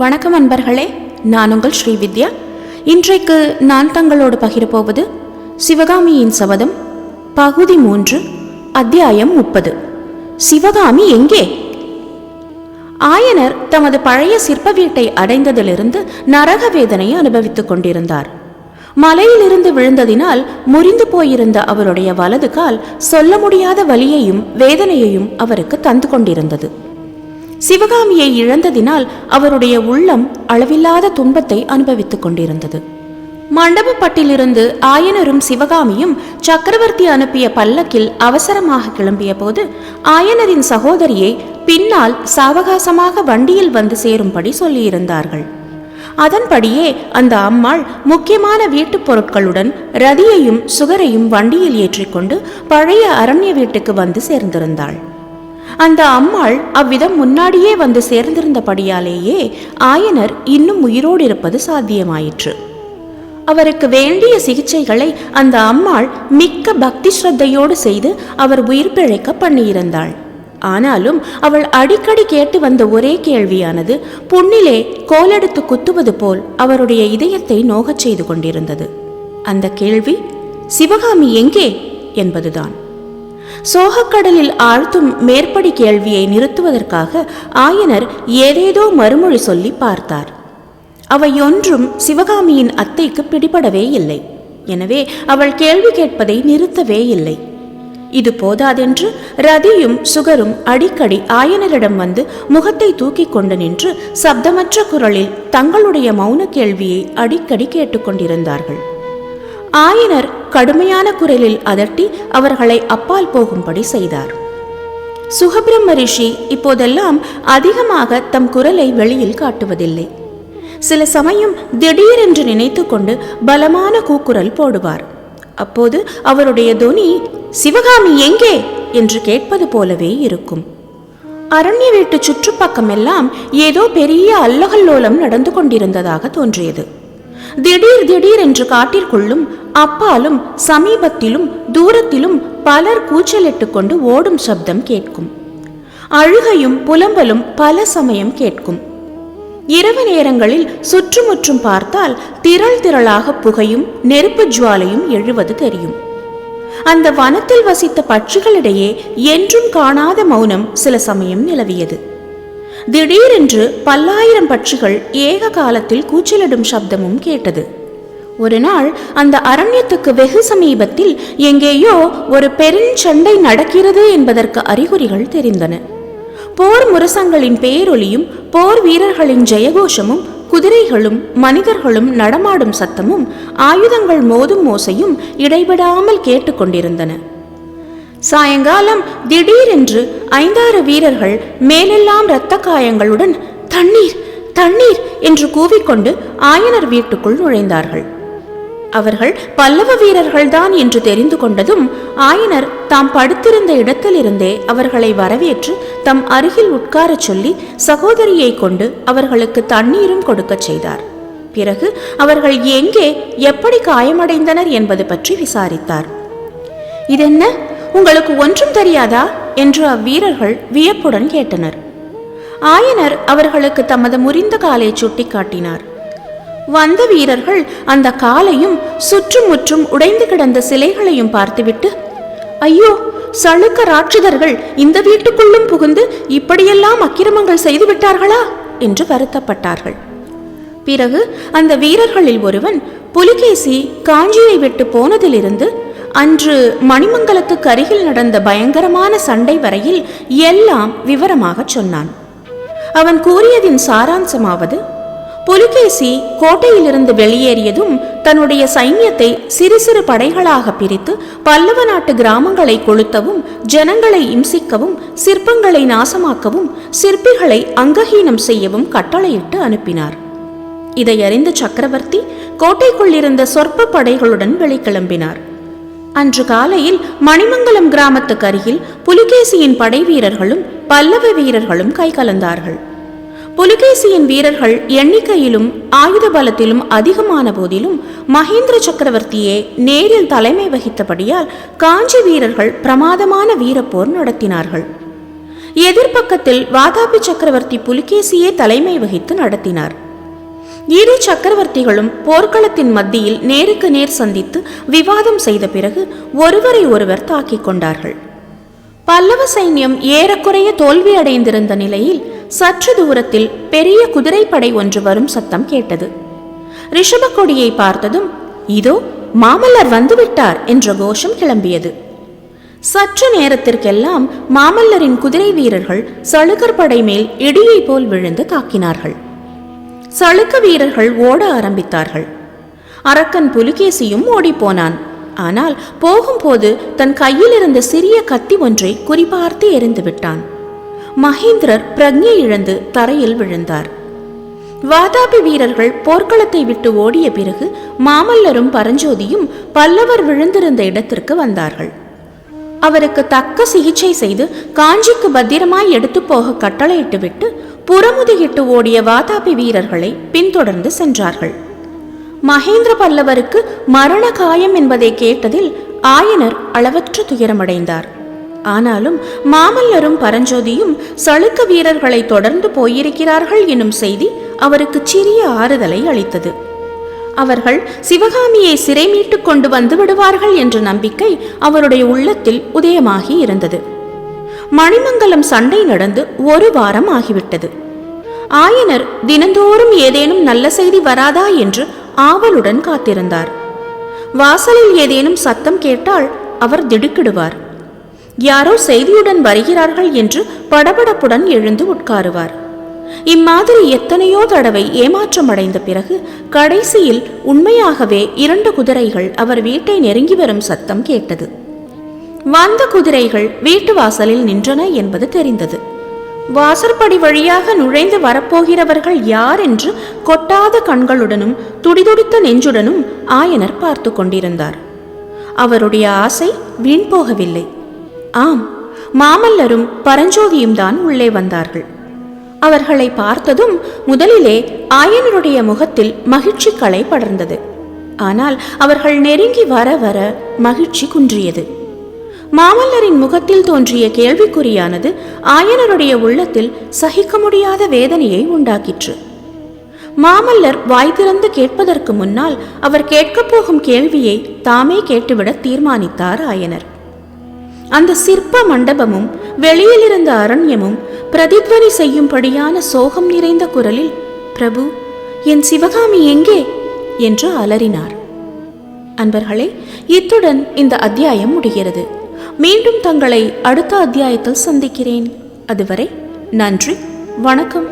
வணக்கம் அன்பர்களே, நான் உங்கள் ஸ்ரீவித்யா. இன்றைக்கு நான் தங்களோடு பகிரப்போவது சிவகாமியின் சபதம் பகுதி 3, அத்தியாயம் 30. சிவகாமி எங்கே? ஆயனர் தமது பழைய சிற்ப வீட்டை அடைந்ததிலிருந்து நரக வேதனையை அனுபவித்துக் கொண்டிருந்தார். மலையிலிருந்து விழுந்ததினால் முறிந்து போயிருந்த அவருடைய வலது கால் சொல்ல முடியாத வலியையும் வேதனையையும் அவருக்கு தந்து கொண்டிருந்தது. சிவகாமியை இழந்ததினால் அவருடைய உள்ளம் அளவில்லாத துன்பத்தை அனுபவித்துக் கொண்டிருந்தது. மண்டபப்பட்டிலிருந்து ஆயனரும் சிவகாமியும் சக்கரவர்த்தி அனுப்பிய பல்லக்கில் அவசரமாக கிளம்பிய போது ஆயனரின் சகோதரியை பின்னால் சாவகாசமாக வண்டியில் வந்து சேரும்படி சொல்லியிருந்தார்கள். அதன்படியே அந்த அம்மாள் முக்கியமான வீட்டுப் பொருட்களுடன் ரதியையும் சுகரையும் வண்டியில் ஏற்றிக்கொண்டு பழைய அரண்ய வீட்டுக்கு வந்து சேர்ந்திருந்தாள். அந்த அம்மாள் அவ்விதம் முன்னாடியே வந்து சேர்ந்திருந்தபடியாலேயே ஆயனர் இன்னும் உயிரோடு இருப்பது சாத்தியமாயிற்று. அவருக்கு வேண்டிய சிகிச்சைகளை அந்த அம்மாள் மிக்க பக்தி ஸ்ரத்தையோடு செய்து அவர் உயிர் பிழைக்க பண்ணியிருந்தாள். ஆனாலும் அவள் அடிக்கடி கேட்டு வந்த ஒரே கேள்வியானது புண்ணிலே கோலெடுத்து குத்துவது போல் அவருடைய இதயத்தை நோகச் செய்து கொண்டிருந்தது. அந்த கேள்வி சிவகாமி எங்கே என்பதுதான். சோகக்கடலில் ஆழ்த்தும் மேற்படி கேள்வியை நிறுத்துவதற்காக ஆயனர் ஏதேதோ மறுமொழி சொல்லி பார்த்தார். அவையொன்றும் சிவகாமியின் அத்தைக்கு பிடிபடவே இல்லை. எனவே அவள் கேள்வி கேட்பதை நிறுத்தவே இல்லை. இது போதாதென்று ரதியும் சுகரும் அடிக்கடி ஆயனரிடம் வந்து முகத்தை தூக்கி கொண்டு நின்று சப்தமற்ற குரலில் தங்களுடைய மௌன கேள்வியை அடிக்கடி கேட்டுக்கொண்டிருந்தார்கள். ஆயனர் கடுமையான குரலில் அதட்டி அவர்களை அப்பால் போகும்படி செய்தார். சுகபிரம்ம ரிஷி இப்போதெல்லாம் அதிகமாக தம் குரலை வெளியில் காட்டுவதில்லை. சில சமயம் திடீரென்று நினைத்து கொண்டு பலமான கூக்குரல் போடுவார். அப்போது அவருடைய தொனி சிவகாமி எங்கே என்று கேட்பது போலவே இருக்கும். அரண்ய வீட்டு சுற்றுப்பக்கமெல்லாம் ஏதோ பெரிய அல்லகல்லோலம் நடந்து கொண்டிருந்ததாக தோன்றியது. திடீர் திடீர் என்று காட்டிற்குள்ளும் அப்பாலும் சமீபத்திலும் தூரத்திலும் பலர் கூச்சலிட்டு கொண்டு ஓடும் சப்தம் கேட்கும். அழுகையும் புலம்பலும் பல சமயம் கேட்கும். இரவு நேரங்களில் சுற்றுமுற்றும் பார்த்தால் திரள் திரளாக புகையும் நெருப்பு ஜுவாலையும் எழுவது தெரியும். அந்த வனத்தில் வசித்த பட்சிகளிடையே என்றும் காணாத மௌனம் சில சமயம் நிலவியது. திடீரென்று பல்லாயிரம் பட்சிகள் ஏக காலத்தில் கூச்சலிடும் சப்தமும் கேட்டது. ஒரு நாள் அந்த அரண்யத்துக்கு வெகு சமீபத்தில் எங்கேயோ ஒரு பெருஞ்சண்டை நடக்கிறது என்பதற்கு அறிகுறிகள் தெரிந்தன. போர் முரசங்களின் பேரொலியும் போர் வீரர்களின் ஜெயகோஷமும் குதிரைகளும் மனிதர்களும் நடமாடும் சத்தமும் ஆயுதங்கள் மோதும் ஓசையும் இடைவிடாமல் கேட்டுக்கொண்டிருந்தன. சாயங்காலம் திடீரென்று 5-6 வீரர்கள் மேலெல்லாம் இரத்த காயங்களுடன் தண்ணீர் தண்ணீர் என்று கூவிக்கொண்டு ஆயனர் வீட்டுக்குள் நுழைந்தார்கள். அவர்கள் பல்லவ வீரர்கள்தான் என்று தெரிந்து கொண்டதும் ஆயனர் தாம் படுத்திருந்த இடத்திலிருந்தே அவர்களை வரவேற்று தம் அருகில் உட்காரச் சொல்லி சகோதரியை கொண்டு அவர்களுக்கு தண்ணீரும் கொடுக்கச் செய்தார். பிறகு அவர்கள் எங்கே எப்படி காயமடைந்தனர் என்பது பற்றி விசாரித்தார். இதென்ன, உங்களுக்கு ஒன்றும் தெரியாதா என்று அவ்வீரர்கள் வியப்புடன் கேட்டனர். ஆயனர் அவர்களுக்கு தமது முறிந்த காலை சுட்டி காட்டினார். வந்த வீரர்கள் அந்த காலையும் சுற்றுமுற்றும் உடைந்து கிடந்த சிலைகளையும் பார்த்துவிட்டு, ஐயோ, சளுக்க ராட்சதர்கள் இந்த வீட்டுக்குள்ளும் புகுந்து இப்படியெல்லாம் அக்கிரமங்கள் செய்து விட்டார்களா என்று வருத்தப்பட்டார்கள். பிறகு அந்த வீரர்களில் ஒருவன் புலிகேசி காஞ்சியை விட்டு போனதிலிருந்து அன்று மணிமங்கலத்துக்கு அருகில் நடந்த பயங்கரமான சண்டை வரையில் எல்லாம் விவரமாக சொன்னான். அவன் கூறியதின் சாராம்சமாவது, புலிகேசி கோட்டையிலிருந்து வெளியேறியதும் தன்னுடைய சைன்யத்தை சிறு சிறு படைகளாக பிரித்து பல்லவ நாட்டு கிராமங்களை கொளுத்தவும் ஜனங்களை இம்சிக்கவும் சிற்பங்களை நாசமாக்கவும் சிற்பிகளை அங்கஹீனம் செய்யவும் கட்டளையிட்டு அனுப்பினார். இதை அறிந்த சக்கரவர்த்தி கோட்டைக்குள் இருந்த சொற்ப படைகளுடன் வெளிக்கிளம்பினார். அன்று காலையில் மணிமங்கலம் கிராமத்துக்கு அருகில் புலிகேசியின் படை வீரர்களும் பல்லவ வீரர்களும் கை கலந்தார்கள். புலிகேசியின் வீரர்கள் எண்ணிக்கையிலும் ஆயுத பலத்திலும் அதிகமான போதிலும் மகேந்திர சக்கரவர்த்தியே நேரில் தலைமை வகித்தபடியால் காஞ்சி வீரர்கள் பிரமாதமான வீரப்போர் நடத்தினார்கள். எதிர்பக்கத்தில் வாதாபி சக்கரவர்த்தி புலிகேசியே தலைமை வகித்து நடத்தினார். இரு சக்கரவர்த்திகளும் போர்க்களத்தின் மத்தியில் நேருக்கு நேர் சந்தித்து விவாதம் செய்த பிறகு ஒருவரை ஒருவர் தாக்கிக் கொண்டார்கள். பல்லவ சைன்யம் ஏறக்குறைய தோல்வி அடைந்திருந்த நிலையில் சற்று தூரத்தில் பெரிய குதிரைப்படை ஒன்று வரும் சத்தம் கேட்டது. ரிஷப கொடியை பார்த்ததும் இதோ மாமல்லர் வந்துவிட்டார் என்ற கோஷம் கிளம்பியது. சற்று நேரத்திற்கெல்லாம் மாமல்லரின் குதிரை வீரர்கள் சளுக்கர் படை மேல் இடியை போல் விழுந்து தாக்கினார்கள். சளுக்க வீரர்கள் ஓட ஆரம்பித்தார்கள். அரக்கன் புலிகேசியும் ஓடிப்போனான். ஆனால் போகும்போது தன் கையில் இருந்த சிறிய கத்தி ஒன்றை குறிபார்த்து எறிந்து விட்டான். மகேந்திரர் பிரக்ஞை இழந்து தரையில் விழுந்தார். வாதாபி வீரர்கள் போர்க்களத்தை விட்டு ஓடிய பிறகு மாமல்லரும் பரஞ்சோதியும் பல்லவர் விழுந்திருந்த இடத்திற்கு வந்தார்கள். அவருக்கு தக்க சிகிச்சை செய்து காஞ்சிக்கு பத்திரமாய் எடுத்து போக கட்டளையிட்டுவிட்டு புறமுதுகிட்டு ஓடிய வாதாபி வீரர்களை பின்தொடர்ந்து சென்றார்கள். மகேந்திர பல்லவருக்கு மரண காயம் என்பதை கேட்டதில் ஆயனர் அளவற்ற துயரமடைந்தார். ஆனாலும் மாமல்லரும் பரஞ்சோதியும் சளுக்க வீரர்களை தொடர்ந்து போயிருக்கிறார்கள் எனும் செய்தி அவருக்கு சிறிய ஆறுதலை அளித்தது. அவர்கள் சிவகாமியை சிறை மீட்டுக் கொண்டு வந்து விடுவார்கள் என்ற நம்பிக்கை அவருடைய உள்ளத்தில் உதயமாகி இருந்தது. மணிமங்கலம் சண்டை நடந்து 1 வாரம் ஆகிவிட்டது. ஆயனர் தினந்தோறும் ஏதேனும் நல்ல செய்தி வராதா என்று ஆவலுடன் காத்திருந்தார். வாசலில் ஏதேனும் சத்தம் கேட்டால் அவர் திடுக்கிடுவார். யாரோ செய்தியுடன் வருகிறார்கள் என்று படபடப்புடன் எழுந்து உட்காருவார். இம்மாதிரி எத்தனையோ தடவை ஏமாற்றம் அடைந்த பிறகு கடைசியில் உண்மையாகவே 2 குதிரைகள் அவர் வீட்டை நெருங்கி வரும் சத்தம் கேட்டது. வந்த குதிரைகள் வீட்டு வாசலில் நின்றன என்பது தெரிந்தது. வாசற்படி வழியாக நுழைந்து வரப்போகிறவர்கள் யார் என்று கொட்டாத கண்களுடனும் துடிதுடித்த நெஞ்சுடனும் ஆயனர் பார்த்து கொண்டிருந்தார். அவருடைய ஆசை வீண் போகவில்லை. ஆம், மாமல்லரும் பரஞ்சோதியும் தான் உள்ளே வந்தார்கள். அவர்களை பார்த்ததும் முதலிலே ஆயனருடைய முகத்தில் மகிழ்ச்சி களை படர்ந்தது. ஆனால் அவர்கள் நெருங்கி வர வர மகிழ்ச்சி குன்றியது. மாமல்லரின் முகத்தில் தோன்றிய கேள்விக்குறியானது ஆயனருடைய உள்ளத்தில் சகிக்க முடியாத வேதனையை உண்டாக்கிற்று. மாமல்லர் வாய் திறந்து கேட்பதற்கு முன்னால் அவர் கேட்கப் போகும் கேள்வியை தாமே கேட்டுவிட தீர்மானித்தார் ஆயனர். அந்த சிற்ப மண்டபமும் வெளியில் இருந்த அரண்யமும் பிரதித்வனி செய்யும்படியான சோகம் நிறைந்த குரலில், பிரபு, என் சிவகாமி எங்கே என்று அலறினார். அன்பர்களே, இத்துடன் இந்த அத்தியாயம் முடிகிறது. மீண்டும் தங்களை அடுத்த அத்தியாயத்தில் சந்திக்கிறேன். அதுவரை நன்றி, வணக்கம்.